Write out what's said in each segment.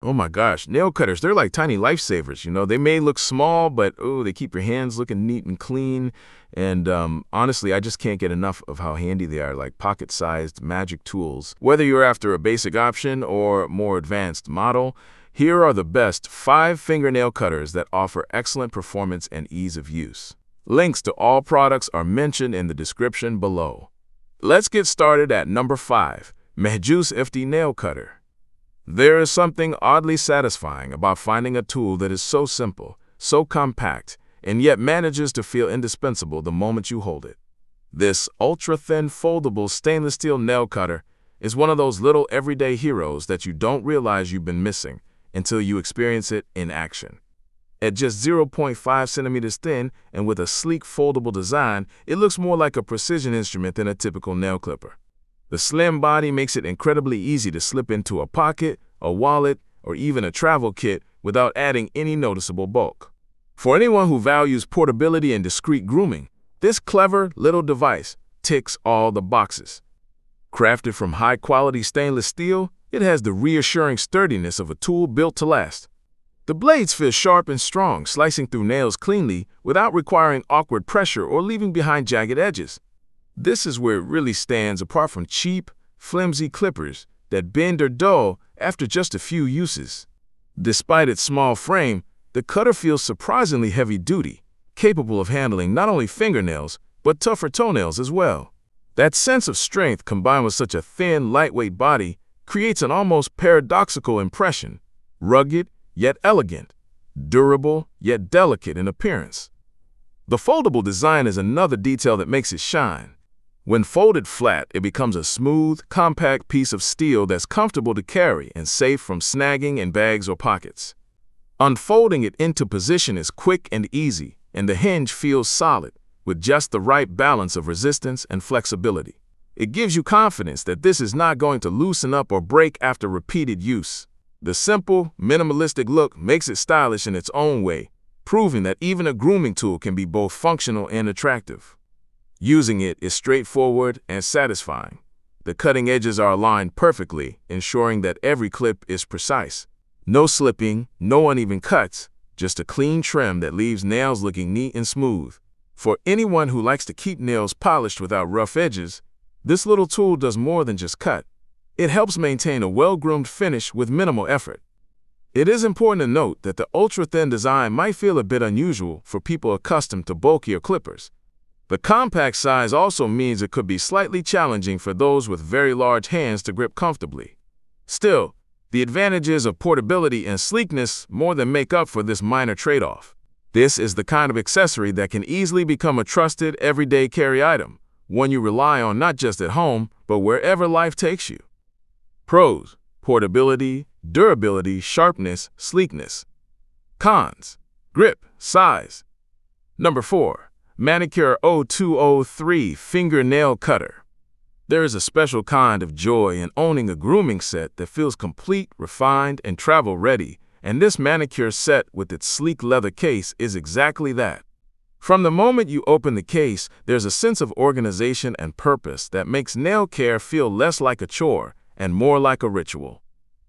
Oh my gosh, nail cutters, they're like tiny lifesavers. They may look small, but they keep your hands looking neat and clean. And honestly, I just can't get enough of how handy they are, like pocket-sized magic tools. Whether you're after a basic option or more advanced model, here are the best 5 fingernail cutters that offer excellent performance and ease of use. Links to all products are mentioned in the description below. Let's get started at number 5, Mihjusfdh Nail Cutter. There is something oddly satisfying about finding a tool that is so simple, so compact, and yet manages to feel indispensable the moment you hold it. This ultra-thin foldable stainless steel nail cutter is one of those little everyday heroes that you don't realize you've been missing until you experience it in action. At just 0.5 centimeters thin and with a sleek foldable design, it looks more like a precision instrument than a typical nail clipper. The slim body makes it incredibly easy to slip into a pocket, a wallet, or even a travel kit without adding any noticeable bulk. For anyone who values portability and discreet grooming, this clever little device ticks all the boxes. Crafted from high-quality stainless steel, it has the reassuring sturdiness of a tool built to last. The blades feel sharp and strong, slicing through nails cleanly without requiring awkward pressure or leaving behind jagged edges. This is where it really stands apart from cheap, flimsy clippers that bend or dull after just a few uses. Despite its small frame, the cutter feels surprisingly heavy-duty, capable of handling not only fingernails, but tougher toenails as well. That sense of strength combined with such a thin, lightweight body creates an almost paradoxical impression: rugged yet elegant, durable yet delicate in appearance. The foldable design is another detail that makes it shine. When folded flat, it becomes a smooth, compact piece of steel that's comfortable to carry and safe from snagging in bags or pockets. Unfolding it into position is quick and easy, and the hinge feels solid, with just the right balance of resistance and flexibility. It gives you confidence that this is not going to loosen up or break after repeated use. The simple, minimalistic look makes it stylish in its own way, proving that even a grooming tool can be both functional and attractive. Using it is straightforward and satisfying. The cutting edges are aligned perfectly, ensuring that every clip is precise. No slipping, no uneven cuts, just a clean trim that leaves nails looking neat and smooth. For anyone who likes to keep nails polished without rough edges, this little tool does more than just cut. It helps maintain a well-groomed finish with minimal effort. It is important to note that the ultra-thin design might feel a bit unusual for people accustomed to bulkier clippers. The compact size also means it could be slightly challenging for those with very large hands to grip comfortably. Still, the advantages of portability and sleekness more than make up for this minor trade-off. This is the kind of accessory that can easily become a trusted, everyday carry item, one you rely on not just at home, but wherever life takes you. Pros: portability, durability, sharpness, sleekness. Cons: grip, size. Number 4. Manicure 0203 Fingernail Cutter. There is a special kind of joy in owning a grooming set that feels complete, refined, and travel-ready, and this Manicure set with its sleek leather case is exactly that. From the moment you open the case, there's a sense of organization and purpose that makes nail care feel less like a chore and more like a ritual.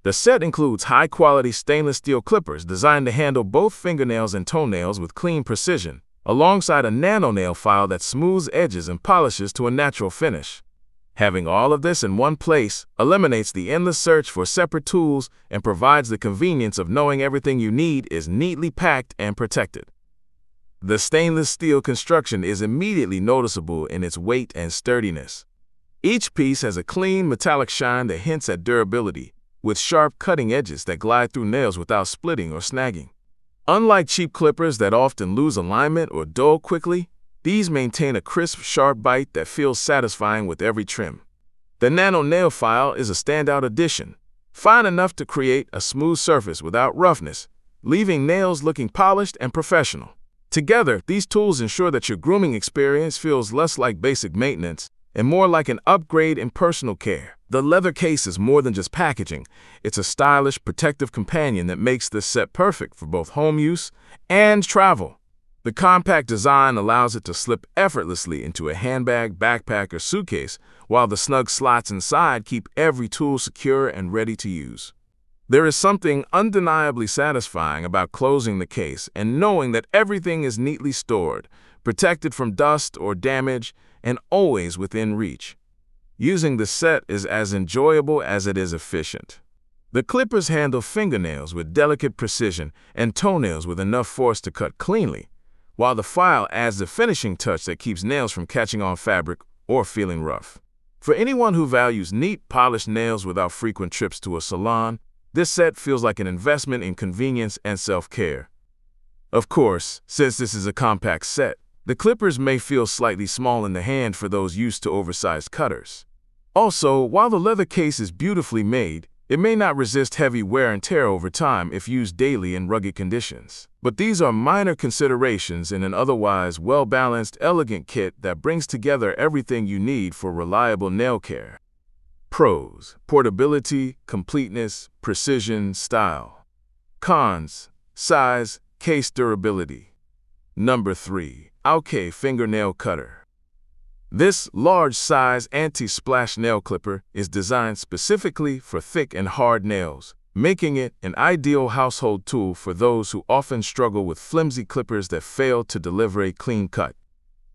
The set includes high-quality stainless steel clippers designed to handle both fingernails and toenails with clean precision, alongside a nano-nail file that smooths edges and polishes to a natural finish. Having all of this in one place eliminates the endless search for separate tools and provides the convenience of knowing everything you need is neatly packed and protected. The stainless steel construction is immediately noticeable in its weight and sturdiness. Each piece has a clean metallic shine that hints at durability, with sharp cutting edges that glide through nails without splitting or snagging. Unlike cheap clippers that often lose alignment or dull quickly, these maintain a crisp, sharp bite that feels satisfying with every trim. The nano nail file is a standout addition, fine enough to create a smooth surface without roughness, leaving nails looking polished and professional. Together, these tools ensure that your grooming experience feels less like basic maintenance and more like an upgrade in personal care. The leather case is more than just packaging. It's a stylish, protective companion that makes this set perfect for both home use and travel. The compact design allows it to slip effortlessly into a handbag, backpack, or suitcase, while the snug slots inside keep every tool secure and ready to use. There is something undeniably satisfying about closing the case and knowing that everything is neatly stored, protected from dust or damage, and always within reach. Using the set is as enjoyable as it is efficient. The clippers handle fingernails with delicate precision and toenails with enough force to cut cleanly, while the file adds the finishing touch that keeps nails from catching on fabric or feeling rough. For anyone who values neat, polished nails without frequent trips to a salon, this set feels like an investment in convenience and self-care. Of course, since this is a compact set, the clippers may feel slightly small in the hand for those used to oversized cutters. Also, while the leather case is beautifully made, it may not resist heavy wear and tear over time if used daily in rugged conditions. But these are minor considerations in an otherwise well-balanced, elegant kit that brings together everything you need for reliable nail care. Pros: portability, completeness, precision, style. Cons: size, case durability. Number 3. Owkay Fingernail Cutter. This large-size anti-splash nail clipper is designed specifically for thick and hard nails, making it an ideal household tool for those who often struggle with flimsy clippers that fail to deliver a clean cut.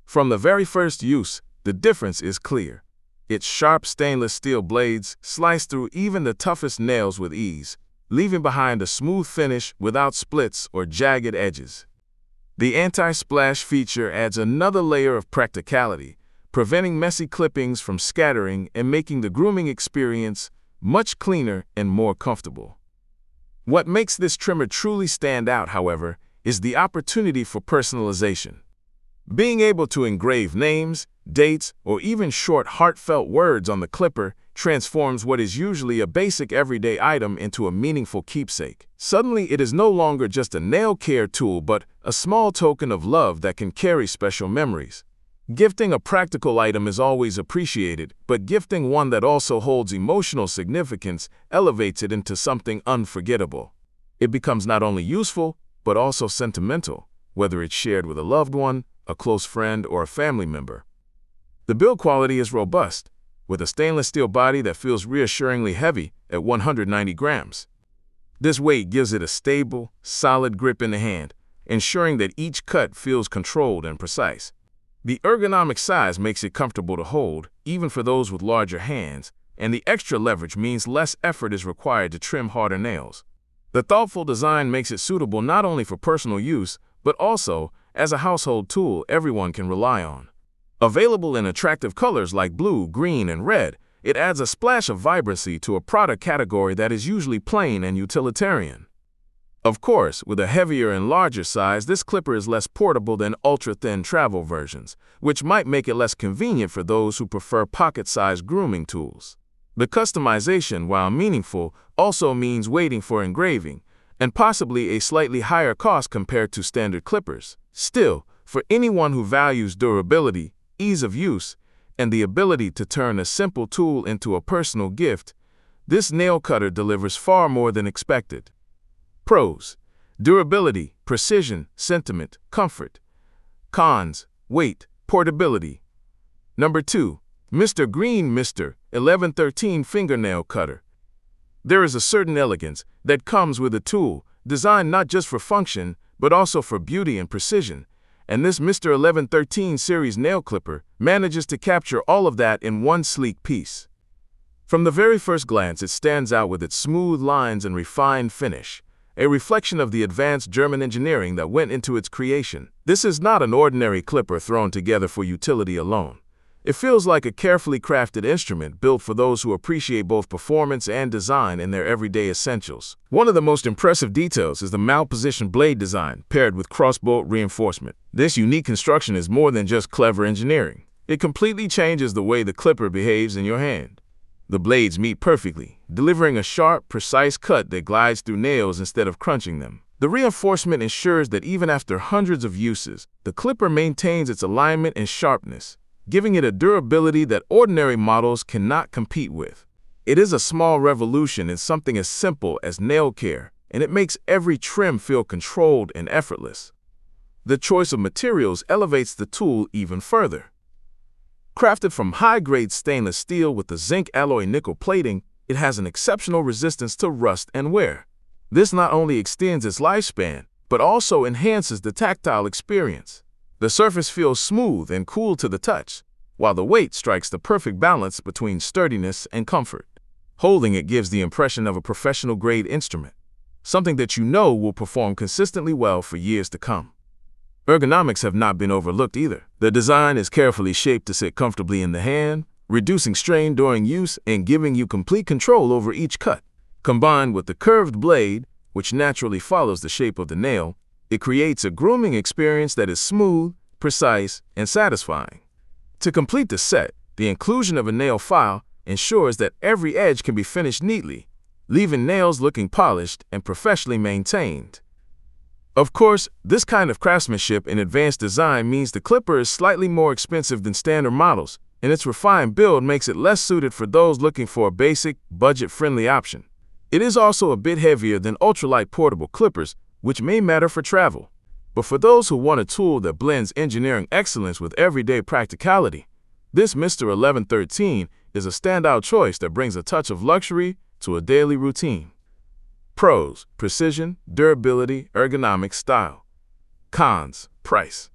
From the very first use, the difference is clear. Its sharp stainless steel blades slice through even the toughest nails with ease, leaving behind a smooth finish without splits or jagged edges. The anti-splash feature adds another layer of practicality, preventing messy clippings from scattering and making the grooming experience much cleaner and more comfortable. What makes this trimmer truly stand out, however, is the opportunity for personalization. Being able to engrave names, dates, or even short, heartfelt words on the clipper transforms what is usually a basic everyday item into a meaningful keepsake. Suddenly, it is no longer just a nail care tool, but a small token of love that can carry special memories. Gifting a practical item is always appreciated, but gifting one that also holds emotional significance elevates it into something unforgettable. It becomes not only useful, but also sentimental, whether it's shared with a loved one, a close friend, or a family member. The build quality is robust, with a stainless steel body that feels reassuringly heavy at 190 grams. This weight gives it a stable, solid grip in the hand, ensuring that each cut feels controlled and precise. The ergonomic size makes it comfortable to hold, even for those with larger hands, and the extra leverage means less effort is required to trim harder nails. The thoughtful design makes it suitable not only for personal use, but also as a household tool everyone can rely on. Available in attractive colors like blue, green, and red, it adds a splash of vibrancy to a product category that is usually plain and utilitarian. Of course, with a heavier and larger size, this clipper is less portable than ultra-thin travel versions, which might make it less convenient for those who prefer pocket-sized grooming tools. The customization, while meaningful, also means waiting for engraving, and possibly a slightly higher cost compared to standard clippers. Still, for anyone who values durability, ease of use, and the ability to turn a simple tool into a personal gift, this nail cutter delivers far more than expected. Pros: durability, precision, sentiment, comfort. Cons: weight, portability. Number 2. Mr.Green Mr.1113 Fingernail Cutter. There is a certain elegance that comes with a tool designed not just for function, but also for beauty and precision, and this Mr.1113 series nail clipper manages to capture all of that in one sleek piece. From the very first glance, it stands out with its smooth lines and refined finish, a reflection of the advanced German engineering that went into its creation. This is not an ordinary clipper thrown together for utility alone. It feels like a carefully crafted instrument built for those who appreciate both performance and design in their everyday essentials. One of the most impressive details is the malpositioned blade design paired with crossbolt reinforcement. This unique construction is more than just clever engineering. It completely changes the way the clipper behaves in your hand. The blades meet perfectly, delivering a sharp, precise cut that glides through nails instead of crunching them. The reinforcement ensures that even after hundreds of uses, the clipper maintains its alignment and sharpness, giving it a durability that ordinary models cannot compete with. It is a small revolution in something as simple as nail care, and it makes every trim feel controlled and effortless. The choice of materials elevates the tool even further. Crafted from high-grade stainless steel with the zinc alloy nickel plating, it has an exceptional resistance to rust and wear. This not only extends its lifespan, but also enhances the tactile experience. The surface feels smooth and cool to the touch, while the weight strikes the perfect balance between sturdiness and comfort. Holding it gives the impression of a professional-grade instrument, something that you know will perform consistently well for years to come. Ergonomics have not been overlooked either. The design is carefully shaped to sit comfortably in the hand, reducing strain during use and giving you complete control over each cut. Combined with the curved blade, which naturally follows the shape of the nail, it creates a grooming experience that is smooth, precise, and satisfying. To complete the set, the inclusion of a nail file ensures that every edge can be finished neatly, leaving nails looking polished and professionally maintained. Of course, this kind of craftsmanship in advanced design means the clipper is slightly more expensive than standard models, and its refined build makes it less suited for those looking for a basic, budget-friendly option. It is also a bit heavier than ultralight portable clippers, which may matter for travel. But for those who want a tool that blends engineering excellence with everyday practicality, this Mr.1113 is a standout choice that brings a touch of luxury to a daily routine. Pros: precision, durability, ergonomic, style. Cons: price.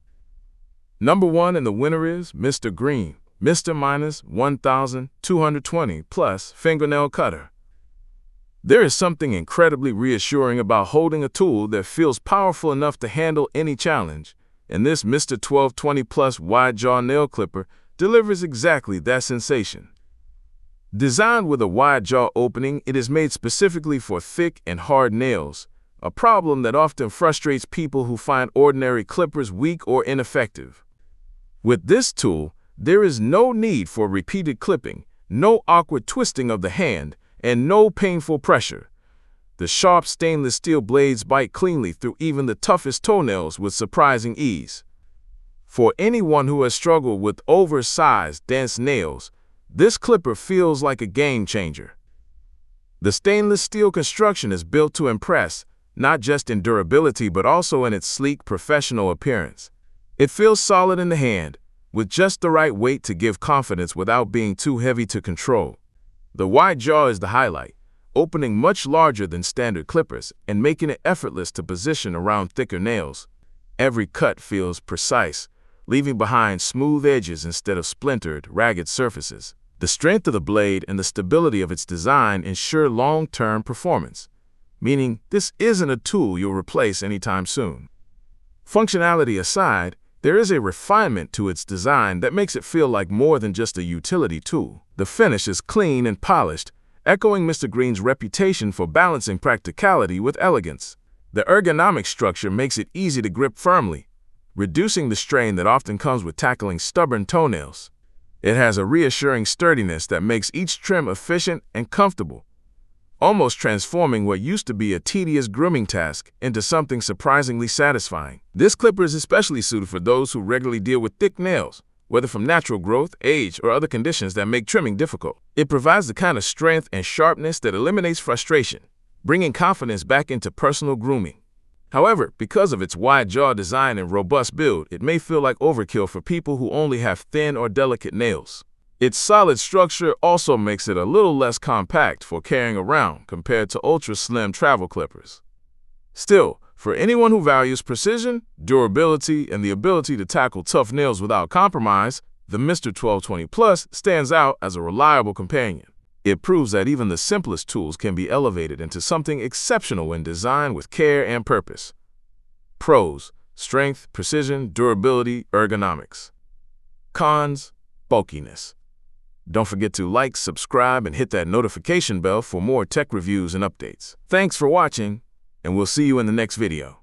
Number 1 and the winner is Mr.Green Mr-1220Plus fingernail cutter. There is something incredibly reassuring about holding a tool that feels powerful enough to handle any challenge, and this Mr.1220Plus wide jaw nail clipper delivers exactly that sensation. Designed with a wide jaw opening, it is made specifically for thick and hard nails, a problem that often frustrates people who find ordinary clippers weak or ineffective. With this tool, there is no need for repeated clipping, no awkward twisting of the hand, and no painful pressure. The sharp stainless steel blades bite cleanly through even the toughest toenails with surprising ease. For anyone who has struggled with oversized, dense nails, this clipper feels like a game changer. The stainless steel construction is built to impress, not just in durability but also in its sleek, professional appearance. It feels solid in the hand, with just the right weight to give confidence without being too heavy to control. The wide jaw is the highlight, opening much larger than standard clippers and making it effortless to position around thicker nails. Every cut feels precise, leaving behind smooth edges instead of splintered, ragged surfaces. The strength of the blade and the stability of its design ensure long-term performance, meaning this isn't a tool you'll replace anytime soon. Functionality aside, there is a refinement to its design that makes it feel like more than just a utility tool. The finish is clean and polished, echoing Mr. Green's reputation for balancing practicality with elegance. The ergonomic structure makes it easy to grip firmly, reducing the strain that often comes with tackling stubborn toenails. It has a reassuring sturdiness that makes each trim efficient and comfortable, almost transforming what used to be a tedious grooming task into something surprisingly satisfying. This clipper is especially suited for those who regularly deal with thick nails, whether from natural growth, age, or other conditions that make trimming difficult. It provides the kind of strength and sharpness that eliminates frustration, bringing confidence back into personal grooming. However, because of its wide jaw design and robust build, it may feel like overkill for people who only have thin or delicate nails. Its solid structure also makes it a little less compact for carrying around compared to ultra-slim travel clippers. Still, for anyone who values precision, durability, and the ability to tackle tough nails without compromise, the Mr.1220Plus stands out as a reliable companion. It proves that even the simplest tools can be elevated into something exceptional when designed with care and purpose. Pros: strength, precision, durability, ergonomics. Cons: bulkiness. Don't forget to like, subscribe, and hit that notification bell for more tech reviews and updates. Thanks for watching, and we'll see you in the next video.